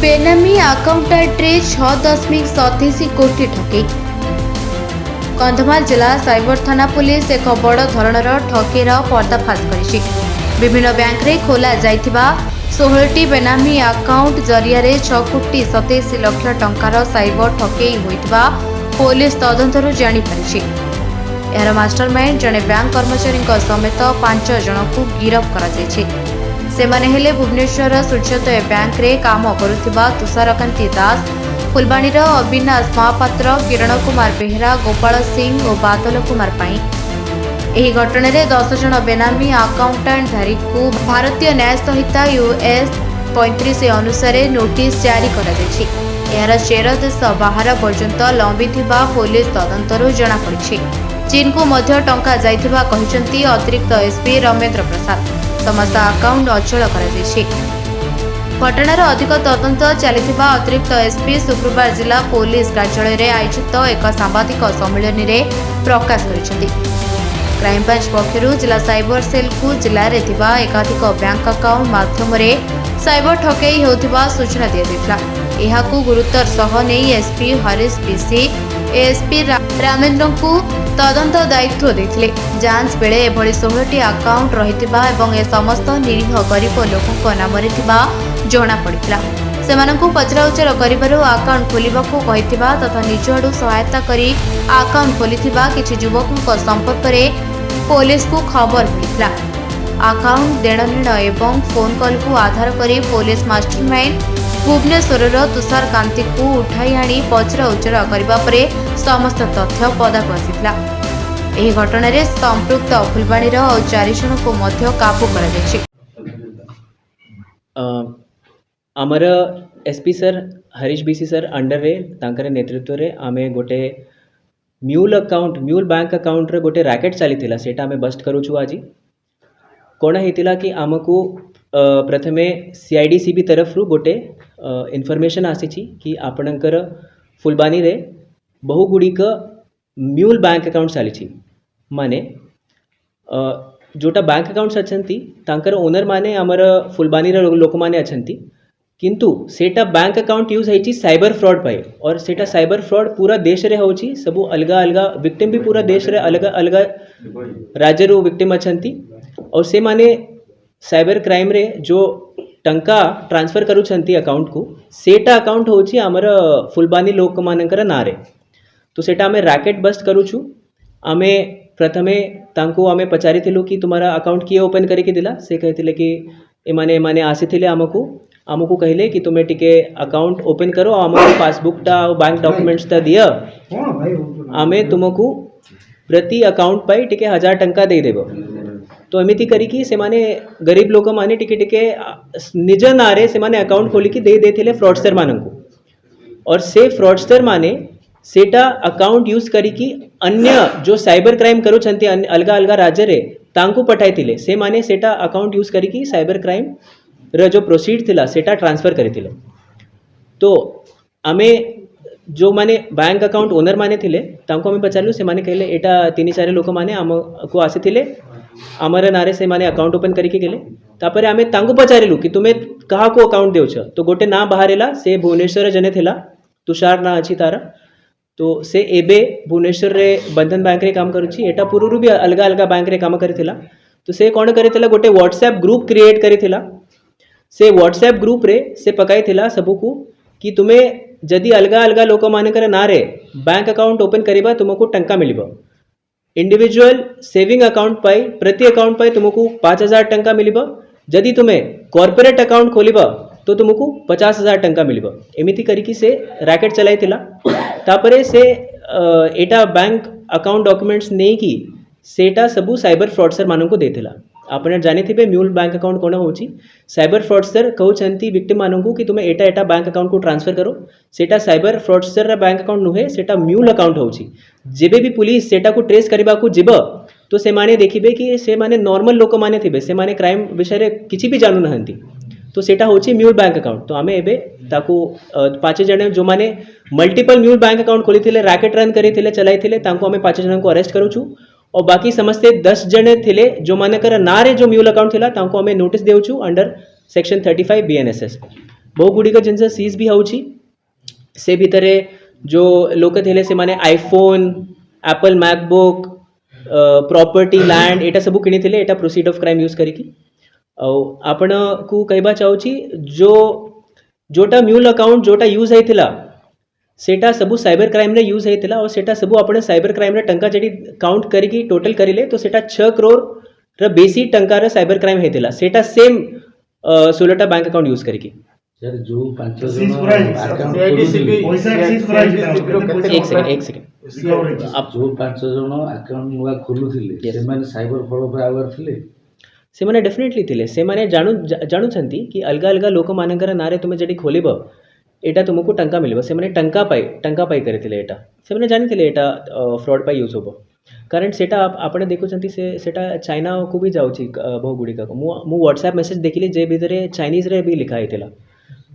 बेनामी आकाउंटाट्रे 6.87 कोटी ठकेई। कंधमाल जिला साइबर थाना पुलिस एक बड़ धरणर ठकेईर पर्दाफाश करिछि। विभिन्न बैंक रे खोला जाइथिबा 16टी बेनामी आकाउंट जरिया 6 कोटी 27 लाख टंकार साइबर ठकेई होइतबा पुलिस तदंतरु जानि परिछि। यार मास्टरमाइंड जने बैंक कर्मचारी समेत 5 जन को गिरफ्त करा जायछि। सेमाने हेले भुवनेश्वर सूर्योदय बैंक रे काम करुथिबा तुषारकांति दास, फुलबाणीर अविनाश महापात्र, किरण कुमार बेहरा, गोपाल सिंह और बादल कुमार पाई। एही घटना रे 10 जन बेनामी आकाउंटांट धारी को भारतीय न्याय संहिता यूएस 35 अनुसार नोटिस जारी करा जायछि। यार चेर देश बाहर पर्यंत लंबिथिबा पुलिस तदंतरु जना पड़िछि। चीन को मध्य टंका जाइथिबा कहिसंती अतिरिक्त एसपी रमेंद्र प्रसाद। समस्त अकाउंट अचल कर घटनार अधिक तदंत चलता अतिरिक्त एसपी शुक्रवार जिला पुलिस कार्यालय में आयोजित एक सांबादिक सम्मेलन में प्रकाश कर क्राइमब्रांच पक्षर जिला साइबर सेल को जिले में एकाधिक बैंक अकाउंट माध्यम साइबर ठकई होता सूचना दी गया। गुरुतर सह नहीं SP Harish PC SP Ramendra को तदंत दायित्व देथिले। जांच बेले एभली 16टी अकाउंट रहितिबा एवं ए समस्त निरीह गरीब लोकक नाम रे थिबा जणा पड़ितला। सेमानंकु पचराउचर करिबारु अकाउंट खोलिबाकू कहितिबा तथा निज आडू सहायता करी अकाउंट खोलिथिबा किछि युवकक संपर्क रे पुलिस को खबर मिलितला। अकाउंट देणनेण एवं फोन कॉल को आधार करी पुलिस मास्टरमाइंड भुवनेश्वर तुषार कांति को उठाई आनी पचरा उचरा करबा परे समस्त तथ्य पदाक आसिथिला। एही घटना रे संपृक्त फुलबाणीर 4 जन को मध्य काबू करा जायछि। आमर SP sir Harish BC sir under रे तांकर नेतृत्व रे आमे गोटे म्यूल बैंक अकाउंट रे गोटे रैकेट चलीथिला सेटा आमे बस्ट करूछु आज। कोण हेतिला कि आमको प्रथमे सीआईडीसीबी तरफ रु गोटे इनफॉरमेशन आसीछि कि आपणकर फुलबानी रे बहुगुड़िक म्यूल बैंक अकाउंट चली माने जोटा बैंक अकाउंट्स अच्छी तांकर ओनर माने आमर फुलबानी लोक माने अच्छी किंतु सेटा बैंक अकाउंट यूज है साइबर फ्रॉड पाए और सेटा साइबर फ्रॉड पूरा देश रे होची सबु अलग अलग विक्टिम भी पूरा देश रे अलग अलग राज्य रो विक्टिम अच्छी और से माने साइबर क्राइम रे जो टंका ट्रांसफर करूछंती अकाउंट को सेटा अकाउंट होची आमर फुलबानी लोक मानकर नारे। तो सेटा आमे रैकेट बस्ट करूछु। आमे प्रथमे तांको आमे पचारिथिलु कि तुम्हारा अकाउंट किए ओपन करके दिला से कहथिले कि एमाने आसीथिले आमको कहले कि तुमे टिके अकाउंट ओपन करो आमको पासबुक टा बैंक डॉक्यूमेंट्स ता दिया आमे तुमको प्रति अकाउंट पाई टिके 1000 टंका दे देबो। तो एमिति करिकी से माने गरीब लोक माने टिके टिके निज नारे से माने अकाउंट खोलिकी दे देथिले फ्रॉडस्टर मानंकु और से फ्रॉडस्टर माने सेटा अकाउंट यूज करिकी अन्य जो साइबर क्राइम करूछंती अलग अलग राज्य रे तांकु पठाइथिले से माने सेटा अकाउंट यूज करिकी साइबर क्राइम रे जो प्रोसीड थिला सेटा ट्रांसफर करिथिले। तो आमे जो माने बैंक अकाउंट ओनर माने थिले तांको आमे पचारलु से माने कहले एटा 3-4 लोक माने हमको आसीथिले आमर नारे से माने अकाउंट ओपन करके गेले। तापर आमे तांको पचारिलु कि तुमे कहा को अकाउंट देउछ तो गोटे ना बाहरेला से भुवनेश्वर जने थिला तुषार ना अछि तारा। तो से एबे भुवनेश्वर रे बंधन बैंक रे काम करूछि एटा पूर्वरु भी अलग अलग बैंक रे काम करिथिला। तो से कोन करिथिला गोटे व्हाट्सएप ग्रुप क्रिएट करिथिला। से व्हाट्सएप ग्रुप रे से पकाइथिला सबको कि तुमे जदि अलग अलग लोक मानकर नारे बैंक अकाउंट ओपन करिबा तुमको टंका मिलिबो। इंडिविजुअल सेविंग अकाउंट पाई प्रति अकाउंट पाई तुमको 5000 टंका मिलिबो। जदि तुम्हें कॉर्पोरेट अकाउंट खोलिबा तो तुमको 50,000 टंका मिलिबो। एमिति करिकी से रैकेट चलाइथिला। तापरे से एटा बैंक अकाउंट डॉक्यूमेंट्स नहीं कि सेटा सबू साइबर फ्रॉडस्टर माननको देथिला। आपने जानिथिबे म्यूल बैंक अकाउंट कोन होची साइबर फ्रॉडस्टर कहउछंती विक्टिम माननको कि तुमे एटा एटा बैंक अकाउंट को ट्रांसफर करो सेटा साइबर फ्रॉडस्टर रा बैंक अकाउंट नुहे सेटा म्यूल अकाउंट होची। जेबे भी पुलिस सेटा को ट्रेस करबा को जिब तो से माने देखिबे कि से माने नॉर्मल लोक माने थिबे से माने क्राइम विषय रे किछि भी जानू नहंती तो सेटा होची म्यूल बैंक अकाउंट। तो आमे एबे ताको 5 जने जो माने मल्टीपल म्यूल बैंक अकाउंट खोलिथिले रैकेट रन करिथिले चलाइथिले तांको आमे 5 जन को अरेस्ट करूछु और बाकी समस्ते 10 जने थिले जो मानकर नारे जो म्यूल अकाउंट थिला तांको आमे नोटिस देउछु अंडर सेक्शन 35 BNSS। बहु गुड़िक जिनस सीज भी होउची से भितर जो लोक थे से माने iPhone Apple MacBook property land एटा सब किनी थे एटा प्रोसीड ऑफ क्राइम यूज करिकी आपण को कहबा चाहूची जो जोटा म्यूल अकाउंट जोटा यूज होइथिला सेटा सबू साइबर क्राइम रे यूज होइथिला और सेटा सबू आपण साइबर क्राइम रे टंका जडी काउंट करिकी टोटल करिले तो सेटा 6 करोड़ र बेसी टंका रे साइबर क्राइम होइथिला सेटा सेम 16टा बैंक अकाउंट यूज करिकी सर जो 5 सीज जन कराई अकाउंट पैसा सीज कराई एक सेकंड आप जो 5 जन अकाउंट नुआ खोलुथिले Yes. से माने साइबर फ्रॉड पे आवर थिले से माने डेफिनेटली थिले से माने जानु छंती कि अलग अलग लोक मानकर नारे तुमे जडी खोलिब एटा तुमको टंका मिलबो से माने टंका पाई करथिले एटा से माने जानिथिले एटा फ्रॉड पाई यूज होबो कारण सेटा आपण देखु छंती से सेटा चाइना को भी जाउची बहु गुडी का मु व्हाट्सएप मैसेज देखिले जे भीतर चाइनीज रे भी लिखा हेतिला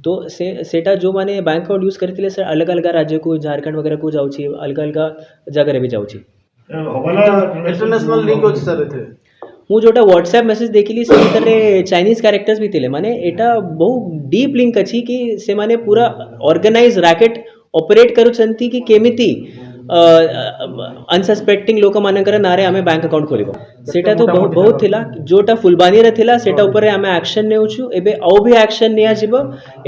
तो सेटा जो माने बैंक अकाउंट यूज करथिले से अलग अलग राज्य को झारखंड वगैरह को जाउची अलग अलग जगह रे भी जाउची इंटरनेशनल लिंक होची सर एथे मु जोटा व्हाट्सएप मैसेज देखिली से भितर चाइनीज कैरेक्टर्स भी थिले माने एटा बहु डीप लिंक अछि कि से माने पूरा ऑर्गेनाइज रैकेट ऑपरेट करूछंती कि केमिति अनसस्पेक्टिंग लोक मानकर नारे आमे बैंक अकाउंट खोलिबो सेटा तो बहुत थिला जोटा फुलबानी रे थिला सेटा ऊपर आमे एक्शन नेउछु एबे औ भी एक्शन निया जिवो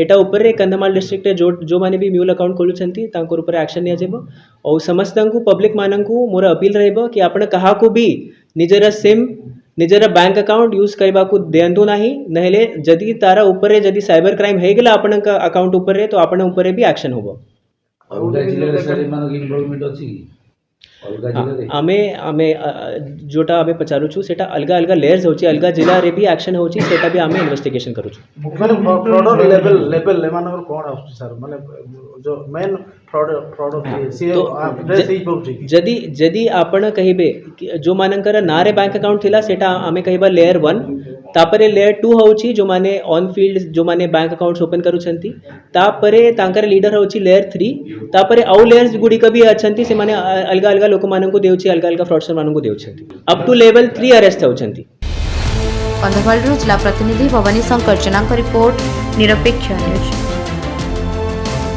एटा ऊपर कंधमाल डिस्ट्रिक्ट रे जो माने भी म्यूल अकाउंट खोलुछंती तांकर ऊपर एक्शन निया जिवो औ समस्तंकु पब्लिक मानंकु मोर अपील रहइबो कि आपण कहा को भी निजर सिम निजर बैंक अकाउंट यूज करबा को देंतु नाही नहेले जदि तारा ऊपर जदि साइबर क्राइम हे गेला आपण का अकाउंट ऊपर तो आपण ऊपर भी एक्शन होबो अलगा जिले रे सर मान इन्वॉल्वमेंट अछि अलगा जिले रे आमे जोटा आमे पचारुछु सेटा अलगा अलगा लेयर्स होची अलगा जिला रे भी एक्शन होची सेटा भी आमे इन्वेस्टिगेशन करूछु माने फ्रॉड लेवल एमानकर कोन आछी सर माने जो मेन फ्रॉड सी एड्रेस ही पहुंची जदि आपण कहिबे कि जो मानकर नारे बैंक अकाउंट थिला सेटा आमे कहिबा लेयर 1 तापरे लेयर 2 होची जो माने ऑन फील्ड जो माने बैंक अकाउंट्स ओपन करूछंती तापरे तांकर लीडर होची लेयर 3 तापरे आउ लेयर्स गुडी कभी अछंती से माने अलगा अलगा लोक मानन को देउची अलगा अलगा फ्रॉडस्टर मानन को देउछंती अप टू लेवल 3 अरेस्ट होछंती कंधमाल जिला प्रतिनिधि भवानी शंकर जनांक रिपोर्ट निरपेक्ष न्यूज।